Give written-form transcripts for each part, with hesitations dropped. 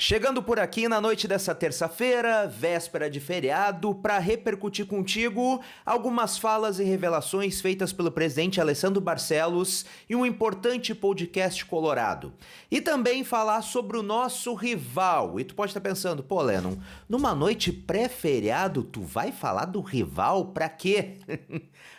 Chegando por aqui na noite dessa terça-feira, véspera de feriado, para repercutir contigo algumas falas e revelações feitas pelo presidente Alessandro Barcelos em um importante podcast colorado. E também falar sobre o nosso rival. E tu pode estar pensando, pô, Lennon, numa noite pré-feriado, tu vai falar do rival pra quê?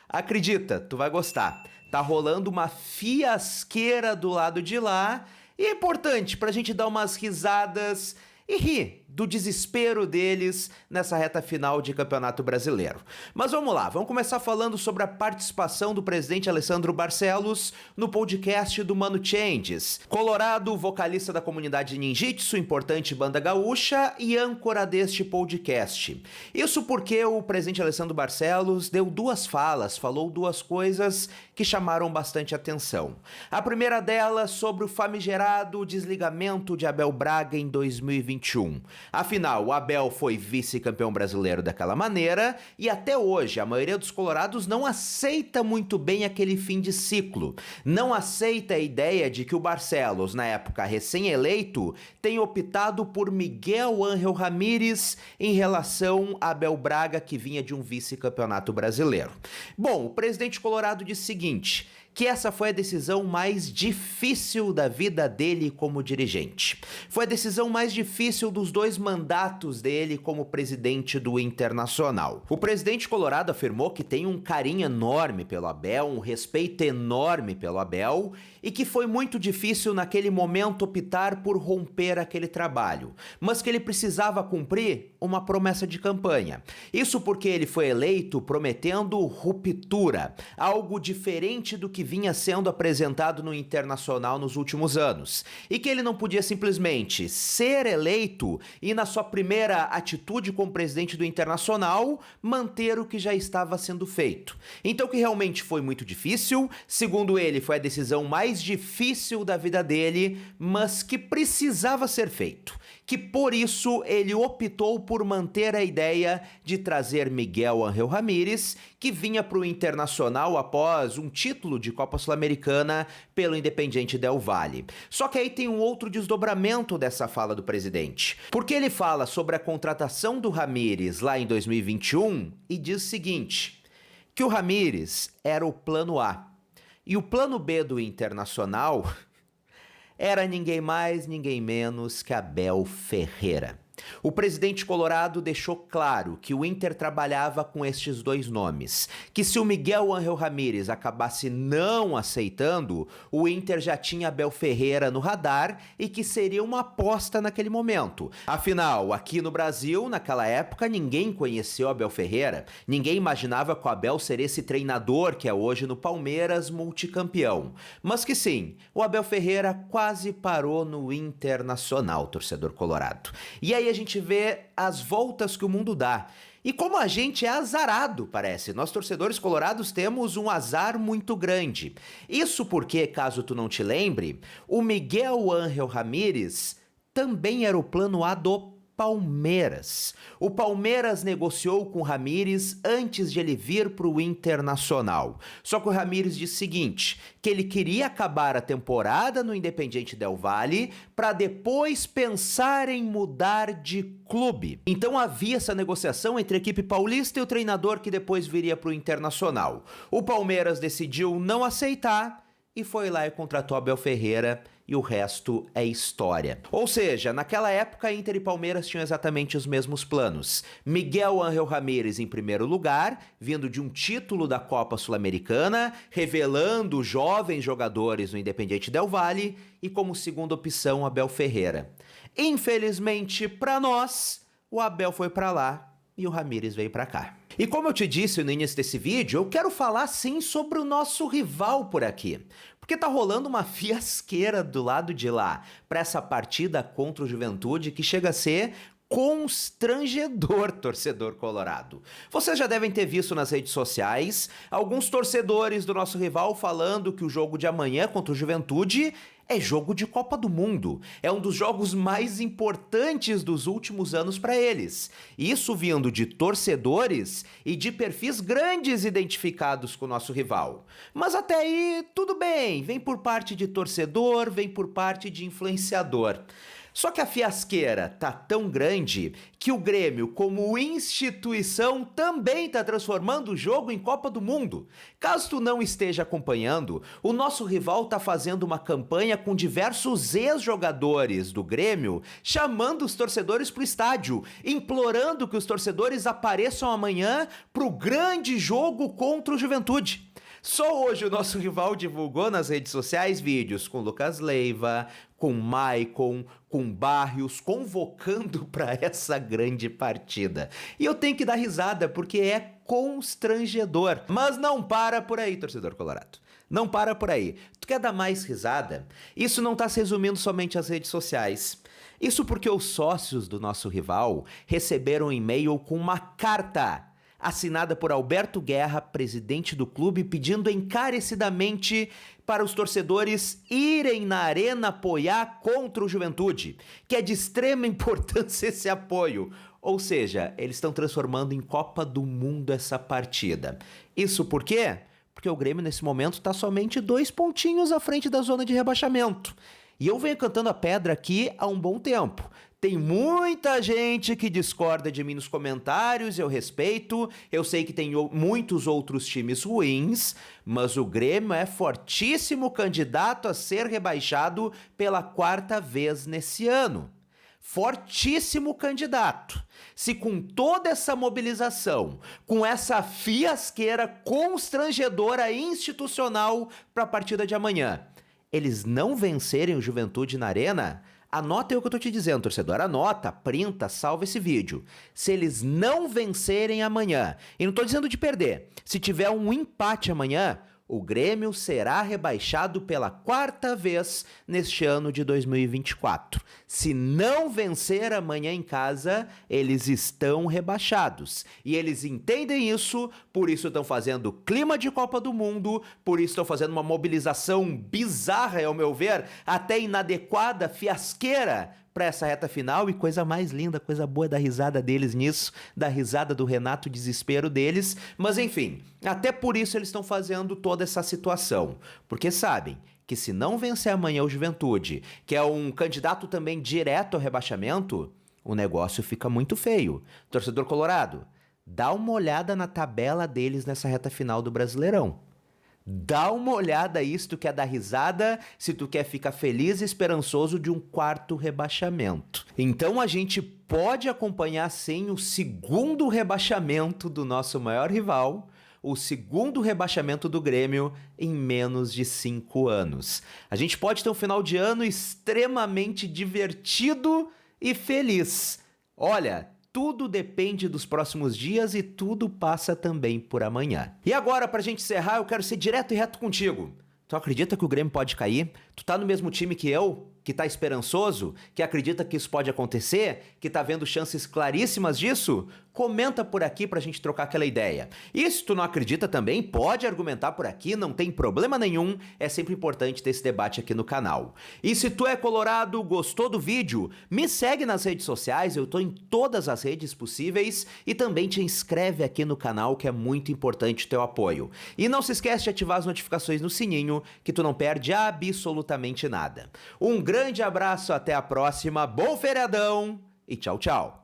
Acredita, tu vai gostar. Tá rolando uma fiasqueira do lado de lá. E é importante pra gente dar umas risadas e rir do desespero deles nessa reta final de Campeonato Brasileiro. Mas vamos lá, vamos começar falando sobre a participação do presidente Alessandro Barcelos no podcast do Mano Changes. Colorado, vocalista da comunidade ninjitsu, importante banda gaúcha e âncora deste podcast. Isso porque o presidente Alessandro Barcelos deu duas falas, falou duas coisas que chamaram bastante atenção. A primeira delas sobre o famigerado desligamento de Abel Braga em 2021. Afinal, o Abel foi vice-campeão brasileiro daquela maneira e até hoje a maioria dos colorados não aceita muito bem aquele fim de ciclo. Não aceita a ideia de que o Barcelos, na época recém-eleito, tenha optado por Miguel Ángel Ramírez em relação a Abel Braga, que vinha de um vice-campeonato brasileiro. Bom, o presidente colorado disse o seguinte, que essa foi a decisão mais difícil da vida dele como dirigente. Foi a decisão mais difícil dos dois mandatos dele como presidente do Internacional. O presidente colorado afirmou que tem um carinho enorme pelo Abel, um respeito enorme pelo Abel, e que foi muito difícil naquele momento optar por romper aquele trabalho, mas que ele precisava cumprir uma promessa de campanha. Isso porque ele foi eleito prometendo ruptura, algo diferente do que vinha sendo apresentado no Internacional nos últimos anos, e que ele não podia simplesmente ser eleito e na sua primeira atitude como presidente do Internacional manter o que já estava sendo feito. Então que realmente foi muito difícil, segundo ele foi a decisão mais difícil da vida dele, mas que precisava ser feito, que por isso ele optou por manter a ideia de trazer Miguel Ángel Ramírez, que vinha para o Internacional após um título de Copa Sul-Americana pelo Independiente Del Valle. Só que aí tem um outro desdobramento dessa fala do presidente, porque ele fala sobre a contratação do Ramírez lá em 2021 e diz o seguinte, que o Ramírez era o plano A e o plano B do Internacional era ninguém mais, ninguém menos que Abel Ferreira. O presidente colorado deixou claro que o Inter trabalhava com estes dois nomes, que se o Miguel Ángel Ramírez acabasse não aceitando, o Inter já tinha Abel Ferreira no radar e que seria uma aposta naquele momento. Afinal, aqui no Brasil, naquela época, ninguém conheceu Abel Ferreira, ninguém imaginava que o Abel seria esse treinador que é hoje no Palmeiras, multicampeão. Mas que sim, o Abel Ferreira quase parou no Internacional, torcedor colorado. E aí a gente vê as voltas que o mundo dá. E como a gente é azarado, parece. Nós torcedores colorados temos um azar muito grande. Isso porque, caso tu não te lembre, o Miguel Ángel Ramírez também era o plano A do Palmeiras. O Palmeiras negociou com o Ramírez antes de ele vir para o Internacional. Só que o Ramírez disse o seguinte, que ele queria acabar a temporada no Independiente Del Valle para depois pensar em mudar de clube. Então havia essa negociação entre a equipe paulista e o treinador que depois viria para o Internacional. O Palmeiras decidiu não aceitar e foi lá e contratou Abel Ferreira e o resto é história. Ou seja, naquela época Inter e Palmeiras tinham exatamente os mesmos planos. Miguel Ángel Ramírez em primeiro lugar, vindo de um título da Copa Sul-Americana, revelando jovens jogadores no Independiente Del Valle e como segunda opção Abel Ferreira. Infelizmente para nós, o Abel foi para lá e o Ramírez veio para cá. E como eu te disse no início desse vídeo, eu quero falar sim sobre o nosso rival por aqui. Porque tá rolando uma fiasqueira do lado de lá para essa partida contra o Juventude que chega a ser constrangedor, torcedor colorado. Vocês já devem ter visto nas redes sociais alguns torcedores do nosso rival falando que o jogo de amanhã contra o Juventude é jogo de Copa do Mundo. É um dos jogos mais importantes dos últimos anos para eles. Isso vindo de torcedores e de perfis grandes identificados com o nosso rival. Mas até aí, tudo bem. Vem por parte de torcedor, vem por parte de influenciador. Só que a fiasqueira tá tão grande que o Grêmio, como instituição, também tá transformando o jogo em Copa do Mundo. Caso tu não esteja acompanhando, o nosso rival tá fazendo uma campanha com diversos ex-jogadores do Grêmio, chamando os torcedores pro estádio, implorando que os torcedores apareçam amanhã pro grande jogo contra o Juventude. Só hoje o nosso rival divulgou nas redes sociais vídeos com Lucas Leiva, com Maicon, com Barrios, convocando para essa grande partida. E eu tenho que dar risada porque é constrangedor. Mas não para por aí, torcedor colorado. Não para por aí. Tu quer dar mais risada? Isso não tá se resumindo somente às redes sociais. Isso porque os sócios do nosso rival receberam um e-mail com uma carta assinada por Alberto Guerra, presidente do clube, pedindo encarecidamente para os torcedores irem na arena apoiar contra o Juventude, que é de extrema importância esse apoio. Ou seja, eles estão transformando em Copa do Mundo essa partida. Isso por quê? Porque o Grêmio nesse momento está somente 2 pontinhos à frente da zona de rebaixamento. E eu venho cantando a pedra aqui há um bom tempo. Tem muita gente que discorda de mim nos comentários, eu respeito. Eu sei que tem muitos outros times ruins, mas o Grêmio é fortíssimo candidato a ser rebaixado pela 4ª vez nesse ano. Fortíssimo candidato. Se com toda essa mobilização, com essa fiasqueira constrangedora institucional para a partida de amanhã, eles não vencerem o Juventude na arena, anota aí o que eu tô te dizendo, torcedor. Anota, printa, salva esse vídeo. Se eles não vencerem amanhã, e não tô dizendo de perder, se tiver um empate amanhã, o Grêmio será rebaixado pela 4ª vez neste ano de 2024. Se não vencer amanhã em casa, eles estão rebaixados. E eles entendem isso, por isso estão fazendo clima de Copa do Mundo, por isso estão fazendo uma mobilização bizarra, ao meu ver, até inadequada, fiasqueira, para essa reta final. E coisa mais linda, coisa boa da risada deles nisso, da risada do Renato, o desespero deles. Mas enfim, até por isso eles estão fazendo toda essa situação, porque sabem que se não vencer amanhã o Juventude, que é um candidato também direto ao rebaixamento, o negócio fica muito feio. Torcedor colorado, dá uma olhada na tabela deles nessa reta final do Brasileirão. Dá uma olhada aí se tu quer dar risada, se tu quer ficar feliz e esperançoso de um 4º rebaixamento. Então a gente pode acompanhar sim o 2º rebaixamento do nosso maior rival, o 2º rebaixamento do Grêmio em menos de 5 anos. A gente pode ter um final de ano extremamente divertido e feliz. Olha, tudo depende dos próximos dias e tudo passa também por amanhã. E agora, pra gente encerrar, eu quero ser direto e reto contigo. Tu acredita que o Grêmio pode cair? Tu tá no mesmo time que eu? Que tá esperançoso? Que acredita que isso pode acontecer? Que tá vendo chances claríssimas disso? Comenta por aqui pra gente trocar aquela ideia. E se tu não acredita também, pode argumentar por aqui, não tem problema nenhum. É sempre importante ter esse debate aqui no canal. E se tu é colorado, gostou do vídeo, me segue nas redes sociais, eu tô em todas as redes possíveis, e também te inscreve aqui no canal, que é muito importante o teu apoio. E não se esquece de ativar as notificações no sininho, que tu não perde absolutamente nada. Um grande abraço, até a próxima, bom feriadão e tchau, tchau!